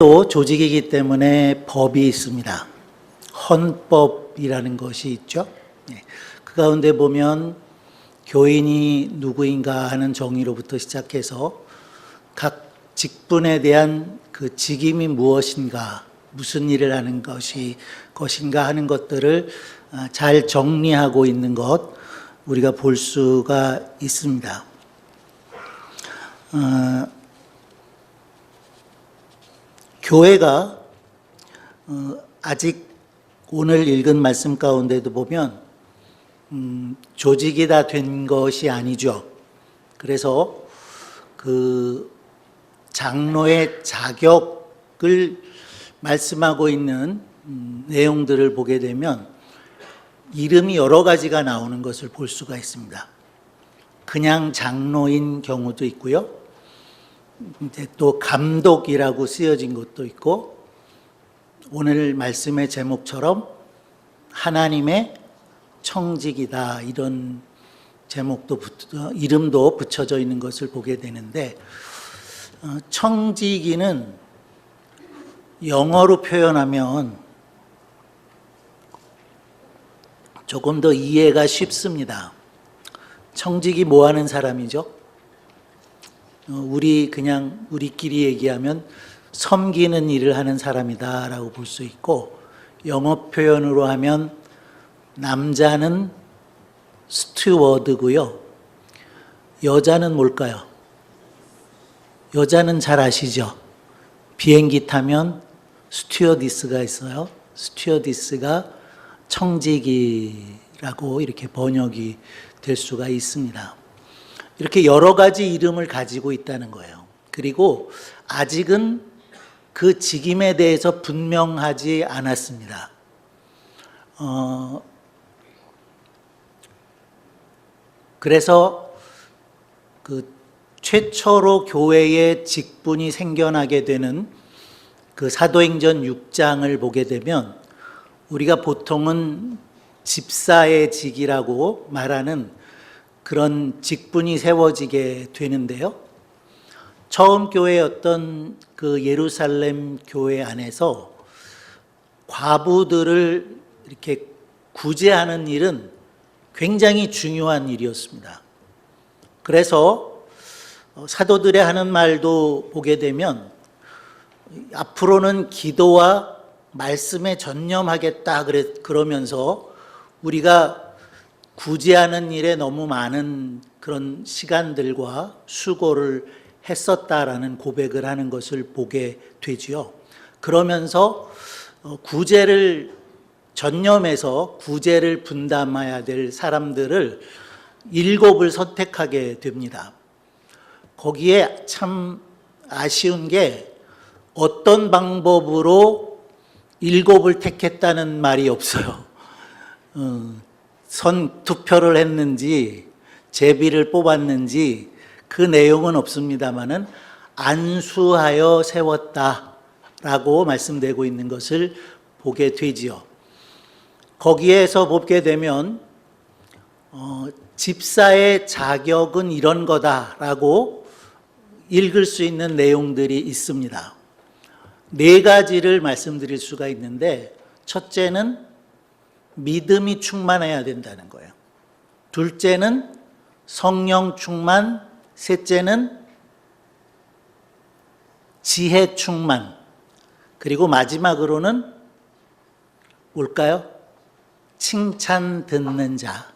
또 조직이기 때문에 법이 있습니다. 헌법이라는 것이 있죠. 그 가운데 보면 교인이 누구인가 하는 정의로부터 시작해서 각 직분에 대한 그 직임이 무엇인가, 무슨 일을 하는 것인가 하는 것들을 잘 정리하고 있는 것 우리가 볼 수가 있습니다. 교회가 아직 오늘 읽은 말씀 가운데도 보면 조직이 다 된 것이 아니죠. 그래서 그 장로의 자격을 말씀하고 있는 내용들을 보게 되면 이름이 여러 가지가 나오는 것을 볼 수가 있습니다. 그냥 장로인 경우도 있고요. 이제 또 감독이라고 쓰여진 것도 있고, 오늘 말씀의 제목처럼 하나님의 청직이다 이런 제목도 이름도 붙여져 있는 것을 보게 되는데, 청지기는 영어로 표현하면 조금 더 이해가 쉽습니다. 청직이 뭐 하는 사람이죠? 그냥 우리끼리 얘기하면 섬기는 일을 하는 사람이다라고 볼 수 있고, 영어 표현으로 하면 남자는 스튜어드고요. 여자는 뭘까요? 여자는 잘 아시죠? 비행기 타면 스튜어디스가 있어요. 스튜어디스가 청지기라고 이렇게 번역이 될 수가 있습니다. 이렇게 여러 가지 이름을 가지고 있다는 거예요. 그리고 아직은 그 직임에 대해서 분명하지 않았습니다. 그래서 그 최초로 교회의 직분이 생겨나게 되는 그 사도행전 6장을 보게 되면 우리가 보통은 집사의 직이라고 말하는 그런 직분이 세워지게 되는데요. 처음 교회였던 그 예루살렘 교회 안에서 과부들을 이렇게 구제하는 일은 굉장히 중요한 일이었습니다. 그래서 사도들의 하는 말도 보게 되면 앞으로는 기도와 말씀에 전념하겠다 그러면서 우리가 구제하는 일에 너무 많은 그런 시간들과 수고를 했었다라는 고백을 하는 것을 보게 되지요. 그러면서 구제를 전념해서 구제를 분담해야 될 사람들을 7을 선택하게 됩니다. 거기에 참 아쉬운 게 어떤 방법으로 7을 택했다는 말이 없어요. 투표를 했는지 제비를 뽑았는지 그 내용은 없습니다마는 안수하여 세웠다라고 말씀되고 있는 것을 보게 되지요. 거기에서 보게 되면 집사의 자격은 이런 거다라고 읽을 수 있는 내용들이 있습니다. 4가지를 말씀드릴 수가 있는데, 첫째는 믿음이 충만해야 된다는 거예요. 둘째는 성령 충만, 셋째는 지혜 충만, 그리고 마지막으로는 뭘까요? 칭찬 듣는 자.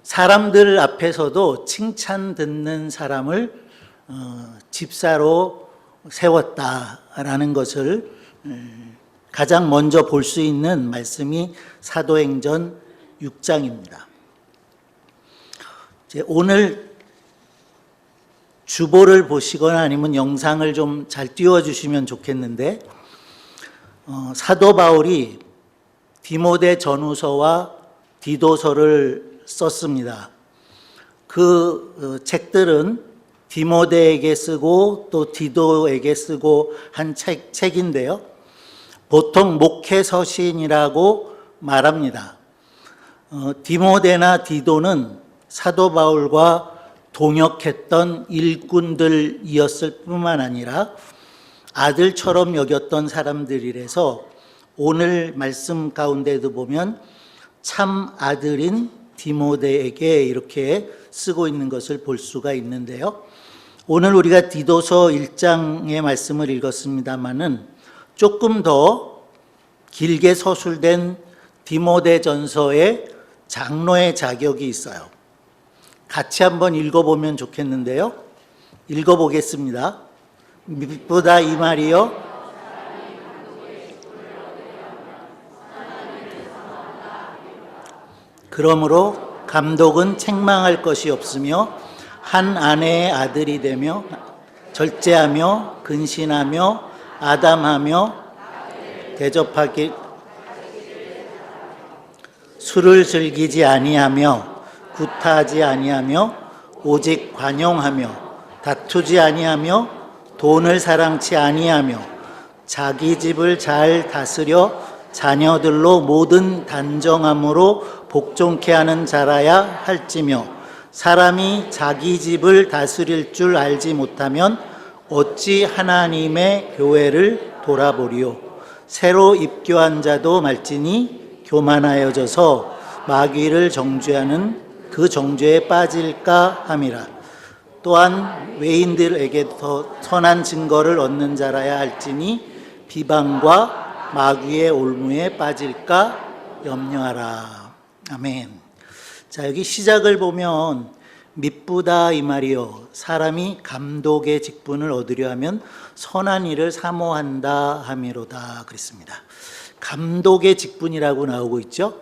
사람들 앞에서도 칭찬 듣는 사람을 집사로 세웠다라는 것을 가장 먼저 볼 수 있는 말씀이 사도행전 6장입니다. 오늘 주보를 보시거나 아니면 영상을 좀 잘 띄워주시면 좋겠는데, 사도 바울이 디모데 전후서와 디도서를 썼습니다. 그 책들은 디모데에게 쓰고 또 디도에게 쓰고 한 책인데요. 보통 목회서신이라고 말합니다. 디모데나 디도는 사도 바울과 동역했던 일꾼들이었을 뿐만 아니라 아들처럼 여겼던 사람들이라서 오늘 말씀 가운데도 보면 참 아들인 디모데에게 이렇게 쓰고 있는 것을 볼 수가 있는데요. 오늘 우리가 디도서 1장의 말씀을 읽었습니다마는 조금 더 길게 서술된 디모데전서에 장로의 자격이 있어요. 같이 한번 읽어보면 좋겠는데요. 읽어보겠습니다. 밉보다 이 말이요. 그러므로 감독은 책망할 것이 없으며 한 아내의 아들이 되며 절제하며 근신하며 아담하며 대접하기 술을 즐기지 아니하며 구타하지 아니하며 오직 관용하며 다투지 아니하며 돈을 사랑치 아니하며 자기 집을 잘 다스려 자녀들로 모든 단정함으로 복종케 하는 자라야 할지며 사람이 자기 집을 다스릴 줄 알지 못하면 어찌 하나님의 교회를 돌아보리요. 새로 입교한 자도 말지니 교만하여져서 마귀를 정죄하는 그 정죄에 빠질까 함이라. 또한 외인들에게 더 선한 증거를 얻는 자라야 할지니 비방과 마귀의 올무에 빠질까 염려하라. 아멘. 자, 여기 시작을 보면 밉보다 이 말이요. 사람이 감독의 직분을 얻으려 하면 선한 일을 사모한다 함이로다 그랬습니다. 감독의 직분이라고 나오고 있죠.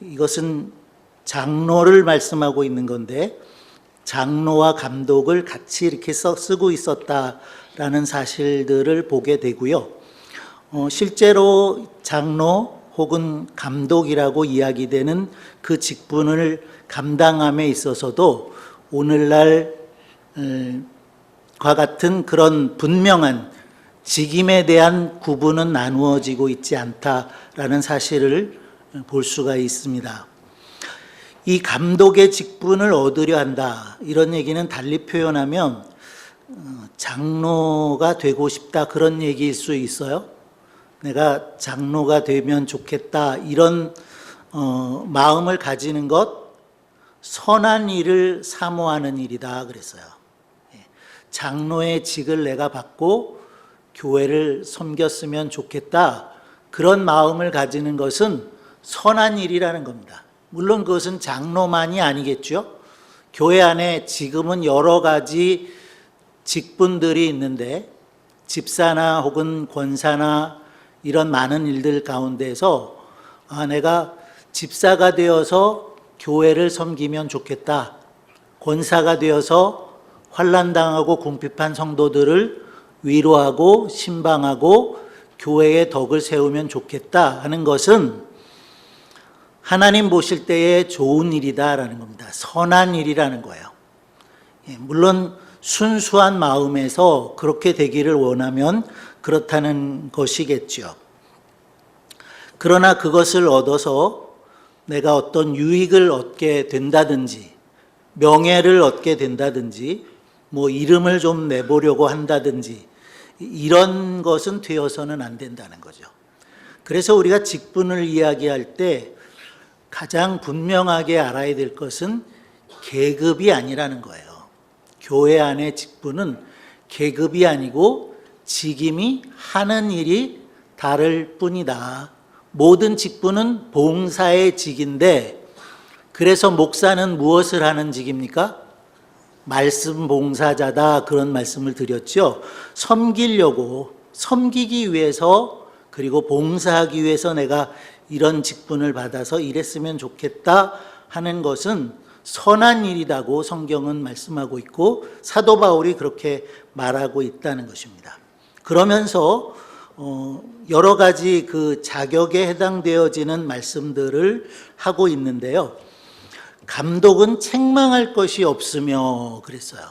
이것은 장로를 말씀하고 있는 건데 장로와 감독을 같이 이렇게 쓰고 있었다라는 사실들을 보게 되고요. 실제로 장로 혹은 감독이라고 이야기되는 그 직분을 감당함에 있어서도 오늘날과 같은 그런 분명한 직임에 대한 구분은 나누어지고 있지 않다라는 사실을 볼 수가 있습니다. 이 감독의 직분을 얻으려 한다, 이런 얘기는 달리 표현하면 장로가 되고 싶다, 그런 얘기일 수 있어요. 내가 장로가 되면 좋겠다, 이런 마음을 가지는 것, 선한 일을 사모하는 일이다 그랬어요. 장로의 직을 내가 받고 교회를 섬겼으면 좋겠다, 그런 마음을 가지는 것은 선한 일이라는 겁니다. 물론 그것은 장로만이 아니겠죠. 교회 안에 지금은 여러 가지 직분들이 있는데 집사나 혹은 권사나 이런 많은 일들 가운데서 내가 집사가 되어서 교회를 섬기면 좋겠다, 권사가 되어서 환난당하고 궁핍한 성도들을 위로하고 신방하고 교회의 덕을 세우면 좋겠다 하는 것은 하나님 보실 때에 좋은 일이다라는 겁니다. 선한 일이라는 거예요. 물론 순수한 마음에서 그렇게 되기를 원하면 그렇다는 것이겠죠. 그러나 그것을 얻어서 내가 어떤 유익을 얻게 된다든지 명예를 얻게 된다든지 뭐 이름을 좀 내보려고 한다든지 이런 것은 되어서는 안 된다는 거죠. 그래서 우리가 직분을 이야기할 때 가장 분명하게 알아야 될 것은 계급이 아니라는 거예요. 교회 안의 직분은 계급이 아니고 직임이 하는 일이 다를 뿐이다. 모든 직분은 봉사의 직인데, 그래서 목사는 무엇을 하는 직입니까? 말씀 봉사자다, 그런 말씀을 드렸죠. 섬기려고, 섬기기 위해서, 그리고 봉사하기 위해서 내가 이런 직분을 받아서 이랬으면 좋겠다 하는 것은 선한 일이라고 성경은 말씀하고 있고 사도 바울이 그렇게 말하고 있다는 것입니다. 그러면서 여러 가지 그 자격에 해당되어지는 말씀들을 하고 있는데요. 감독은 책망할 것이 없으며 그랬어요.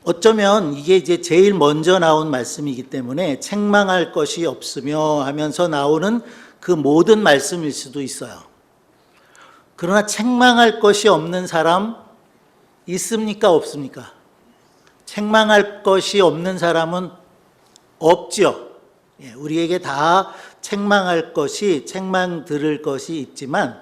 어쩌면 이게 이제 제일 먼저 나온 말씀이기 때문에 책망할 것이 없으며 하면서 나오는 그 모든 말씀일 수도 있어요. 그러나 책망할 것이 없는 사람 있습니까? 없습니까? 책망할 것이 없는 사람은 없죠. 우리에게 다 책망할 것이, 책망 들을 것이 있지만,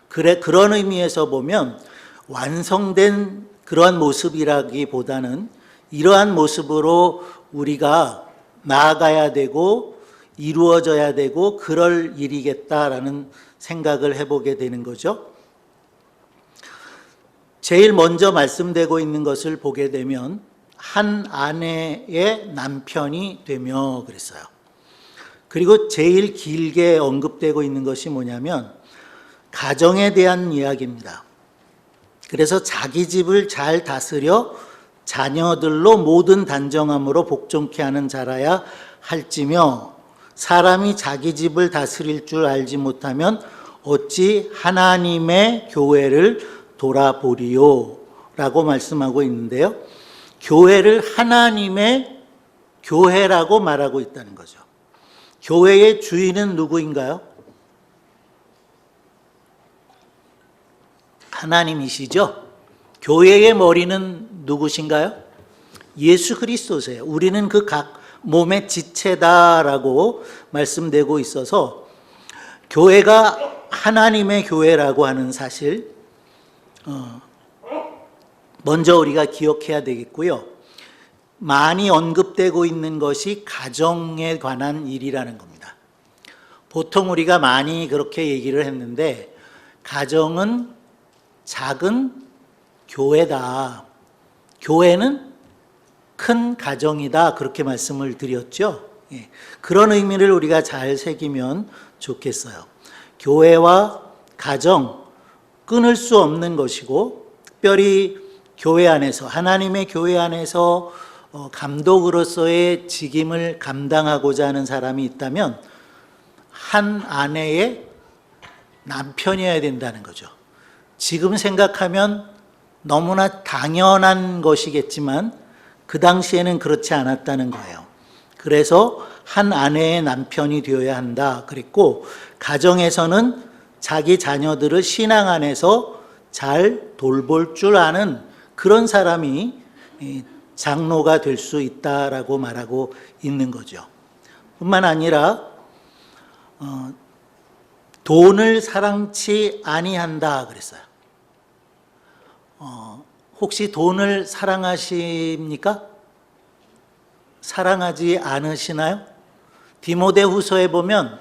그런 의미에서 보면 완성된 그러한 모습이라기보다는 이러한 모습으로 우리가 나아가야 되고 이루어져야 되고 그럴 일이겠다라는 생각을 해보게 되는 거죠. 제일 먼저 말씀되고 있는 것을 보게 되면 한 아내의 남편이 되며 그랬어요. 그리고 제일 길게 언급되고 있는 것이 뭐냐면 가정에 대한 이야기입니다. 그래서 자기 집을 잘 다스려 자녀들로 모든 단정함으로 복종케 하는 자라야 할지며 사람이 자기 집을 다스릴 줄 알지 못하면 어찌 하나님의 교회를 돌아보리요 라고 말씀하고 있는데요. 교회를 하나님의 교회라고 말하고 있다는 거죠. 교회의 주인은 누구인가요? 하나님이시죠. 교회의 머리는 누구신가요? 예수 그리스도세요. 우리는 그 각 몸의 지체다라고 말씀되고 있어서 교회가 하나님의 교회라고 하는 사실 먼저 우리가 기억해야 되겠고요. 많이 언급되고 있는 것이 가정에 관한 일이라는 겁니다. 보통 우리가 많이 그렇게 얘기를 했는데 가정은 작은 교회다. 교회는 큰 가정이다. 그렇게 말씀을 드렸죠. 그런 의미를 우리가 잘 새기면 좋겠어요. 교회와 가정 끊을 수 없는 것이고 특별히 교회 안에서 하나님의 교회 안에서 감독으로서의 직임을 감당하고자 하는 사람이 있다면 한 아내의 남편이어야 된다는 거죠. 지금 생각하면 너무나 당연한 것이겠지만 그 당시에는 그렇지 않았다는 거예요. 그래서 한 아내의 남편이 되어야 한다 그랬고 가정에서는 자기 자녀들을 신앙 안에서 잘 돌볼 줄 아는 그런 사람이 장로가 될 수 있다라고 말하고 있는 거죠. 뿐만 아니라 돈을 사랑치 아니한다 그랬어요. 혹시 돈을 사랑하십니까? 사랑하지 않으시나요? 디모데후서에 보면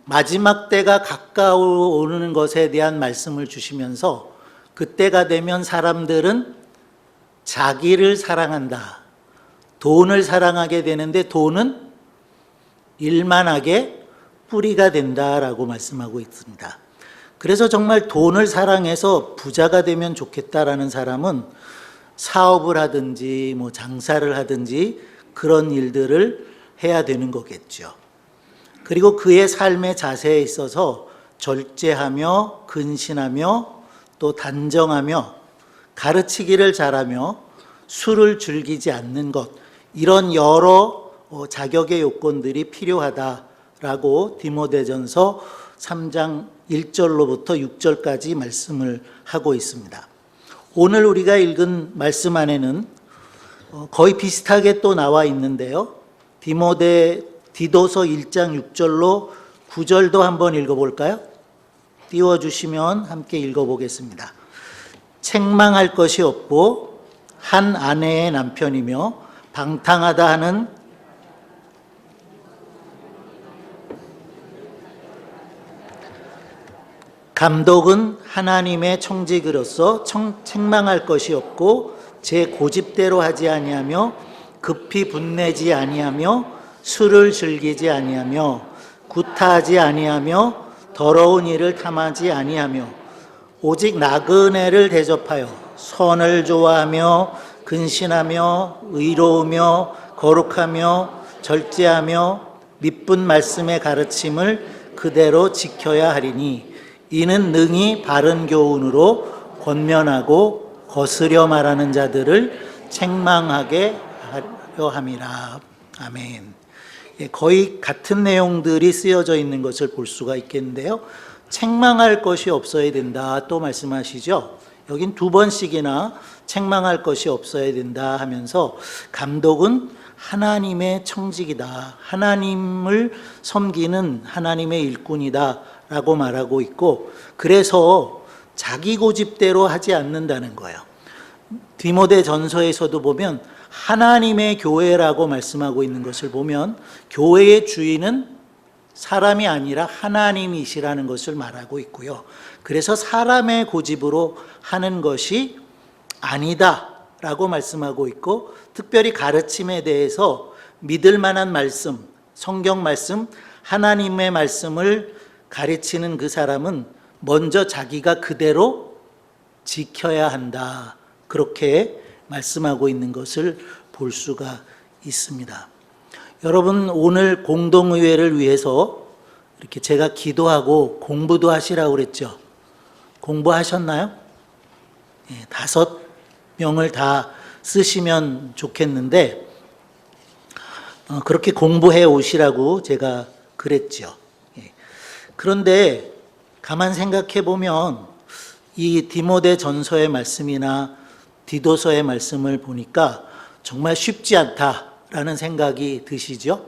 마지막 때가 가까워오는 것에 대한 말씀을 주시면서 그때가 되면 사람들은 자기를 사랑한다. 돈을 사랑하게 되는데 돈은 일만하게 뿌리가 된다라고 말씀하고 있습니다. 그래서 정말 돈을 사랑해서 부자가 되면 좋겠다라는 사람은 사업을 하든지 뭐 장사를 하든지 그런 일들을 해야 되는 거겠죠. 그리고 그의 삶의 자세에 있어서 절제하며 근신하며 또 단정하며 가르치기를 잘하며 술을 즐기지 않는 것, 이런 여러 자격의 요건들이 필요하다라고 디모데전서 3장 1절로부터 6절까지 말씀을 하고 있습니다. 오늘 우리가 읽은 말씀 안에는 거의 비슷하게 또 나와 있는데요. 디도서 1장 6절로 9절도 한번 읽어볼까요? 띄워주시면 함께 읽어보겠습니다. 책망할 것이 없고 한 아내의 남편이며 방탕하다 하는 감독은 하나님의 청직으로서 책망할 것이 없고 제 고집대로 하지 아니하며 급히 분내지 아니하며 술을 즐기지 아니하며 구타하지 아니하며 더러운 일을 탐하지 아니하며 오직 나그네를 대접하여 선을 좋아하며 근신하며 의로우며 거룩하며 절제하며 미쁜 말씀의 가르침을 그대로 지켜야 하리니 이는 능히 바른 교훈으로 권면하고 거스려 말하는 자들을 책망하게 하려 함이라. 아멘. 거의 같은 내용들이 쓰여져 있는 것을 볼 수가 있겠는데요. 책망할 것이 없어야 된다 또 말씀하시죠. 여긴 2번씩이나 책망할 것이 없어야 된다 하면서 감독은 하나님의 청직이다, 하나님을 섬기는 하나님의 일꾼이다 라고 말하고 있고, 그래서 자기 고집대로 하지 않는다는 거예요. 디모데 전서에서도 보면 하나님의 교회라고 말씀하고 있는 것을 보면 교회의 주인은 사람이 아니라 하나님이시라는 것을 말하고 있고요. 그래서 사람의 고집으로 하는 것이 아니다 라고 말씀하고 있고, 특별히 가르침에 대해서 믿을 만한 말씀, 성경 말씀, 하나님의 말씀을 가르치는 그 사람은 먼저 자기가 그대로 지켜야 한다, 그렇게 말씀하고 있는 것을 볼 수가 있습니다. 여러분, 오늘 공동의회를 위해서 이렇게 제가 기도하고 공부도 하시라고 그랬죠. 공부하셨나요? 5명을 다 쓰시면 좋겠는데, 그렇게 공부해 오시라고 제가 그랬죠. 그런데 가만 생각해 보면 이 디모데 전서의 말씀이나 디도서의 말씀을 보니까 정말 쉽지 않다라는 생각이 드시죠?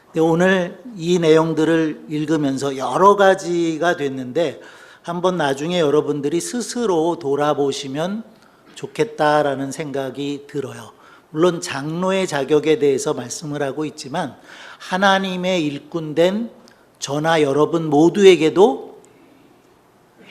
근데 오늘 이 내용들을 읽으면서 여러 가지가 됐는데 한번 나중에 여러분들이 스스로 돌아보시면 좋겠다라는 생각이 들어요. 물론 장로의 자격에 대해서 말씀을 하고 있지만 하나님의 일꾼된 저나 여러분 모두에게도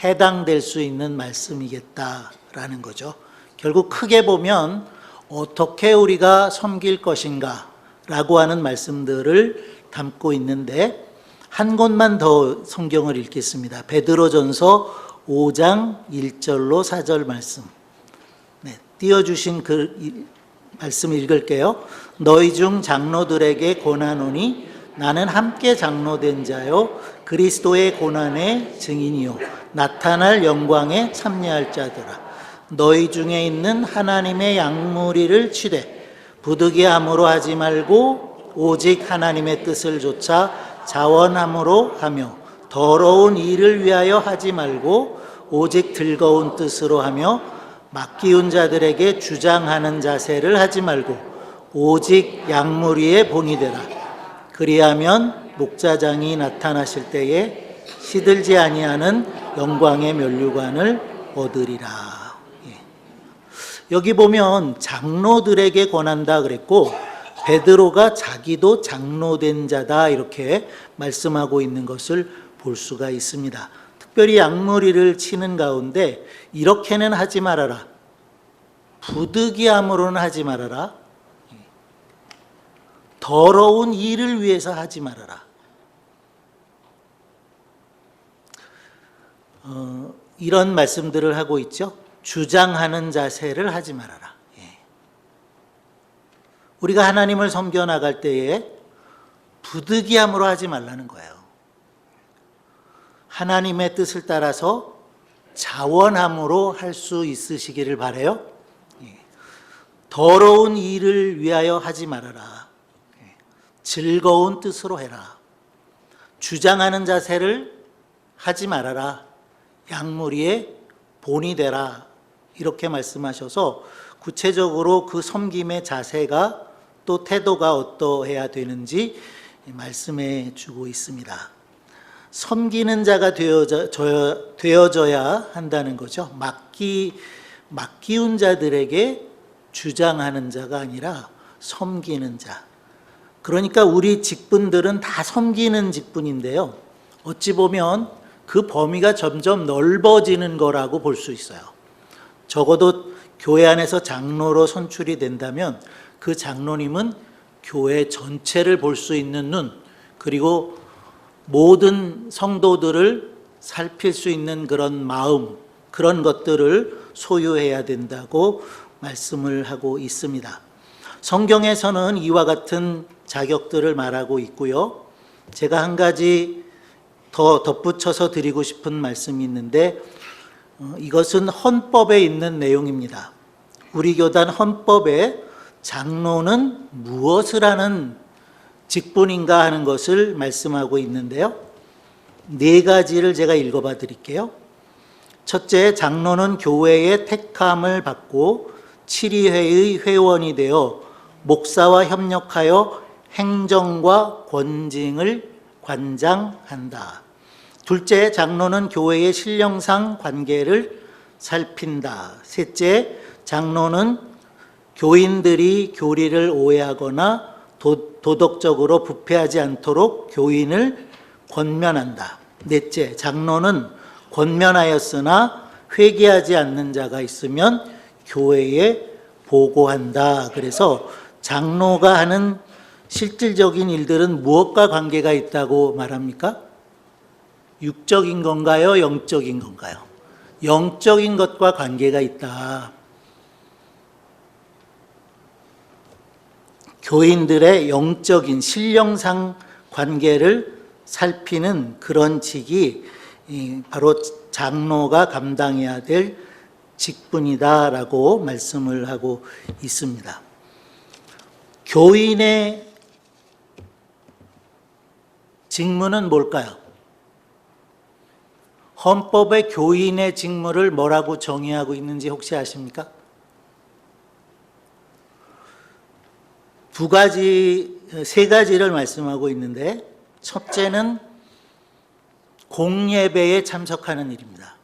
해당될 수 있는 말씀이겠다라는 거죠. 결국 크게 보면 어떻게 우리가 섬길 것인가 라고 하는 말씀들을 담고 있는데, 한 곳만 더 성경을 읽겠습니다. 베드로전서 5장 1절로 4절 말씀. 띄워주신 그 말씀 읽을게요. 너희 중 장로들에게 권하노니 나는 함께 장로된 자요 그리스도의 고난의 증인이요 나타날 영광에 참여할 자들아. 너희 중에 있는 하나님의 양무리를 치되 부득이함으로 하지 말고 오직 하나님의 뜻을 조차 자원함으로 하며, 더러운 일을 위하여 하지 말고 오직 즐거운 뜻으로 하며, 맡기운 자들에게 주장하는 자세를 하지 말고 오직 양무리의 본이 되라. 그리하면 목자장이 나타나실 때에 시들지 아니하는 영광의 면류관을 얻으리라. 여기 보면 장로들에게 권한다 그랬고, 베드로가 자기도 장로된 자다 이렇게 말씀하고 있는 것을 볼 수가 있습니다. 특별히 양무리를 치는 가운데 이렇게는 하지 말아라, 부득이함으로는 하지 말아라, 더러운 일을 위해서 하지 말아라. 이런 말씀들을 하고 있죠. 주장하는 자세를 하지 말아라. 우리가 하나님을 섬겨 나갈 때에 부득이함으로 하지 말라는 거예요. 하나님의 뜻을 따라서 자원함으로 할 수 있으시기를 바라요. 더러운 일을 위하여 하지 말아라. 즐거운 뜻으로 해라. 주장하는 자세를 하지 말아라. 양무리의 본이 되라. 이렇게 말씀하셔서 구체적으로 그 섬김의 자세가 또 태도가 어떠해야 되는지 말씀해 주고 있습니다. 섬기는 자가 되어져야 한다는 거죠. 맡기운 자들에게 주장하는 자가 아니라 섬기는 자. 그러니까 우리 직분들은 다 섬기는 직분인데요. 어찌 보면 그 범위가 점점 넓어지는 거라고 볼 수 있어요. 적어도 교회 안에서 장로로 선출이 된다면 그 장로님은 교회 전체를 볼 수 있는 눈, 그리고 모든 성도들을 살필 수 있는 그런 마음, 그런 것들을 소유해야 된다고 말씀을 하고 있습니다. 성경에서는 이와 같은 자격들을 말하고 있고요. 제가 한 가지 더 덧붙여서 드리고 싶은 말씀이 있는데, 이것은 헌법에 있는 내용입니다. 우리 교단 헌법에 장로는 무엇을 하는 직분인가 하는 것을 말씀하고 있는데요. 4가지를 제가 읽어봐 드릴게요. 첫째, 장로는 교회의 택함을 받고 치리회의 회원이 되어 목사와 협력하여 행정과 권징을 관장한다. 둘째, 장로는 교회의 신령상 관계를 살핀다. 셋째, 장로는 교인들이 교리를 오해하거나 도덕적으로 부패하지 않도록 교인을 권면한다. 넷째, 장로는 권면하였으나 회개하지 않는 자가 있으면 교회에 보고한다. 그래서 장로가 하는 실질적인 일들은 무엇과 관계가 있다고 말합니까? 육적인 건가요? 영적인 건가요? 영적인 것과 관계가 있다. 교인들의 영적인 신령상 관계를 살피는 그런 직이 바로 장로가 감당해야 될 직분이다라고 말씀을 하고 있습니다. 교인의 직무는 뭘까요? 헌법의 교인의 직무를 뭐라고 정의하고 있는지 혹시 아십니까? 세 가지를 말씀하고 있는데, 첫째는 공예배에 참석하는 일입니다.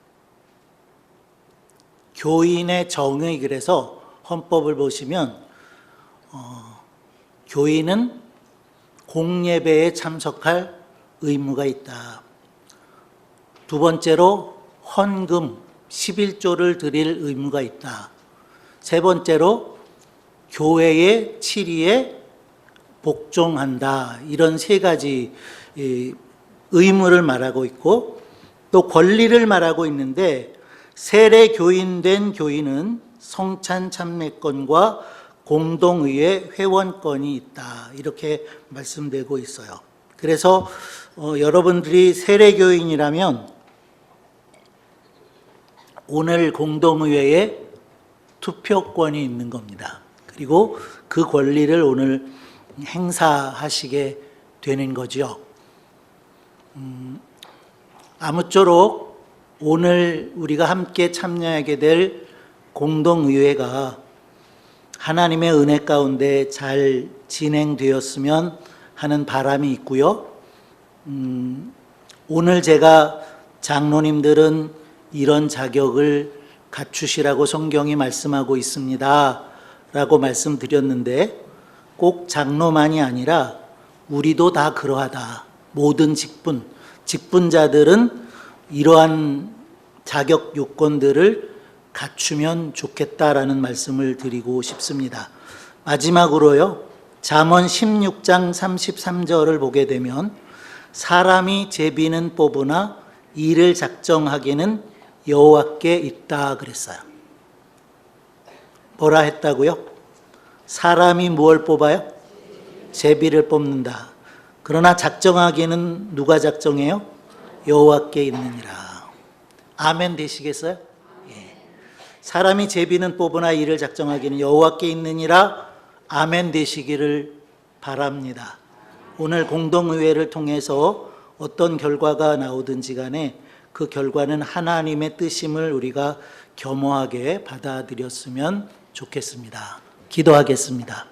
교인의 정의, 그래서 헌법을 보시면 교인은 공예배에 참석할 의무가 있다. 두 번째로 헌금 11조를 드릴 의무가 있다. 세 번째로 교회의 치리에 복종한다. 이런 세 가지 의무를 말하고 있고, 또 권리를 말하고 있는데, 세례 교인된 교인은 성찬 참례권과 공동의회 회원권이 있다. 이렇게 말씀되고 있어요. 그래서 여러분들이 세례 교인이라면 오늘 공동의회에 투표권이 있는 겁니다. 그리고 그 권리를 오늘 행사하시게 되는 거죠. 아무쪼록 오늘 우리가 함께 참여하게 될 공동의회가 하나님의 은혜 가운데 잘 진행되었으면 하는 바람이 있고요. 오늘 제가 장로님들은 이런 자격을 갖추시라고 성경이 말씀하고 있습니다 라고 말씀드렸는데, 꼭 장로만이 아니라 우리도 다 그러하다. 모든 직분자들은 이러한 자격 요건들을 갖추면 좋겠다라는 말씀을 드리고 싶습니다. 마지막으로요, 잠언 16장 33절을 보게 되면 사람이 제비는 뽑으나 일을 작정하기는 여호와께 있다 그랬어요. 뭐라 했다고요? 사람이 무엇을 뽑아요? 제비를 뽑는다. 그러나 작정하기는 누가 작정해요? 여호와께 있느니라. 아멘 되시겠어요? 예. 사람이 제비는 뽑으나 이를 작정하기는 여호와께 있느니라. 아멘 되시기를 바랍니다. 오늘 공동의회를 통해서 어떤 결과가 나오든지 간에 그 결과는 하나님의 뜻임을 우리가 겸허하게 받아들였으면 좋겠습니다. 기도하겠습니다.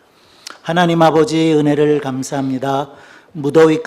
하나님 아버지, 은혜를 감사합니다. 무더위